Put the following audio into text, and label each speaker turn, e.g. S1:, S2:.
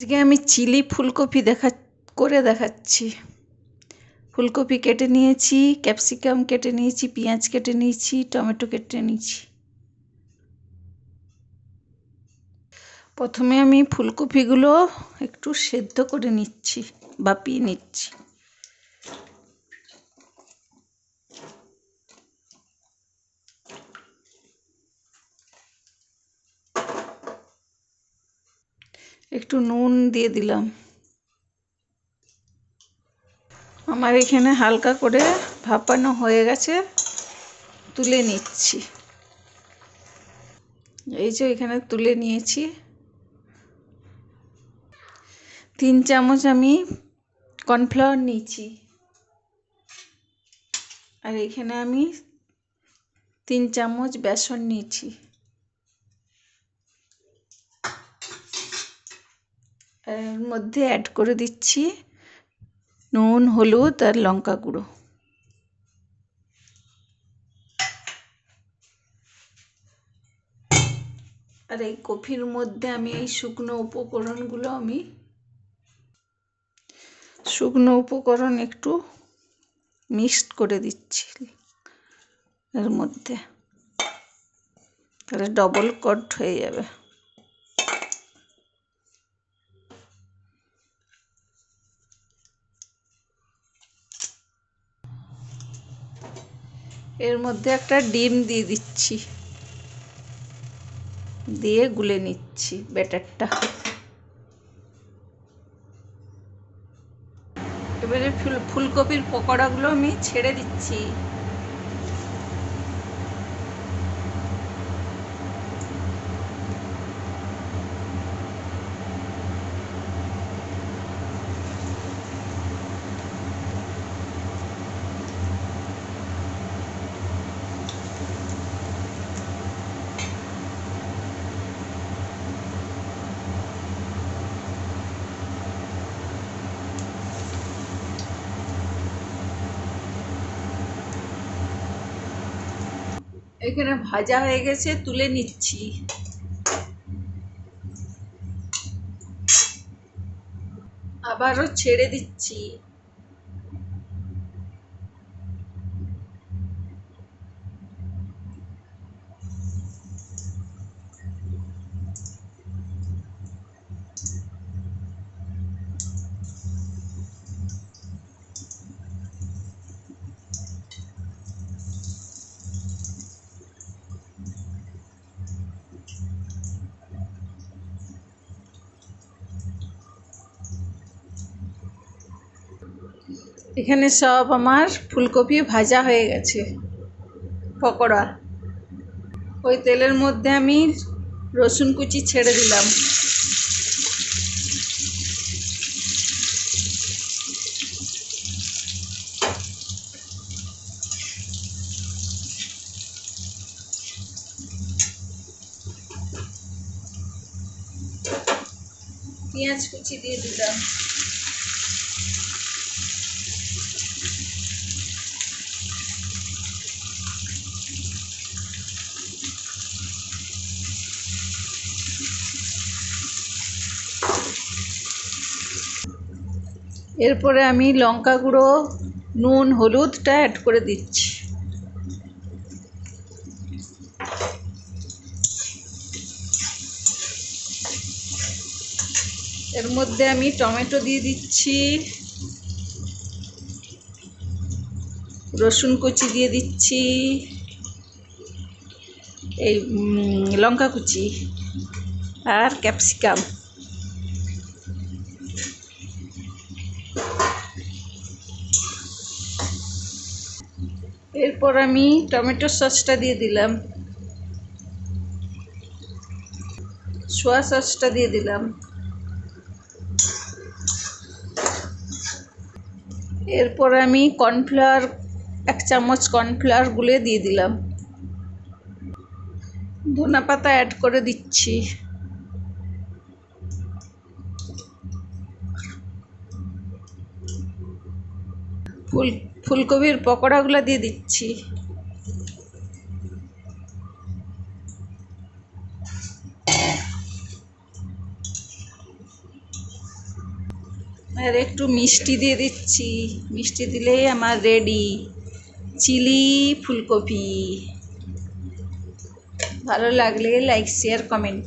S1: আজকে আমি চিলি ফুলকপি করে দেখাচ্ছি। ফুলকপি কেটে নিয়েছি, ক্যাপসিকাম কেটে নিয়েছি, পেঁয়াজ কেটে নিয়েছি, টমেটো কেটে নিয়েছি। প্রথমে আমি ফুলকপিগুলো একটু সেদ্ধ করে নিচ্ছি, ভাপিয়ে নিচ্ছি। একটু নুন দিয়ে দিলাম। আমার এখানে হালকা করে ভাপানো হয়ে গেছে, তুলে নিচ্ছি। এই যে এখানে তুলে নিয়েছি। 3 চামচ আমি কর্নফ্লাওয়ার নিয়েছি, আর এখানে আমি 3 চামচ বেসন নিয়েছি। এর মধ্যে অ্যাড করে দিচ্ছি নুন, হলুদ আর লঙ্কা গুঁড়ো। আর এই কফির মধ্যে আমি এই শুকনো উপকরণ একটু মিক্সড করে দিচ্ছি এর মধ্যে, তাহলে ডবল কোট হয়ে যাবে। এর মধ্যে একটা ডিম দিয়ে দিচ্ছি, দিয়ে গুলে নিচ্ছি ব্যাটারটা। এবারে ফুলকপির পকোড়াগুলো আমি ছেড়ে দিচ্ছি। এখানে ভাজা হয়ে গেছে, তুলে নিচ্ছি। আবারও ছেড়ে দিচ্ছি। এখানে সব আমার ফুলকপি ভাজা হয়ে গেছে, পকোড়া। ওই তেলের মধ্যে আমি রসুন কুচি ছেড়ে দিলাম। পেঁয়াজ কুচি দিয়ে দিলাম। এরপরে আমি লঙ্কা গুঁড়ো, নুন, হলুদটা অ্যাড করে দিচ্ছি। এর মধ্যে আমি টমেটো দিয়ে দিচ্ছি, রসুন কুচি দিয়ে দিচ্ছি, এই লঙ্কা কুচি আর ক্যাপসিকাম। এরপর আমি টমেটো সসটা দিয়ে দিলাম, সোয়া সসটা দিয়ে দিলাম। এরপর আমি কর্নফ্লাওয়ার 1 চামচ কর্নফ্লাওয়ার গুলে দিয়ে দিলাম। ধনেপাতা অ্যাড করে দিচ্ছি। ফুলকপির পকোড়াগুলো দিয়ে দিচ্ছি। আর একটু মিষ্টি দিয়ে দিচ্ছি, মিষ্টি দিলেই আমার রেডি চিলি ফুলকপি। ভালো লাগলে লাইক শেয়ার কমেন্ট।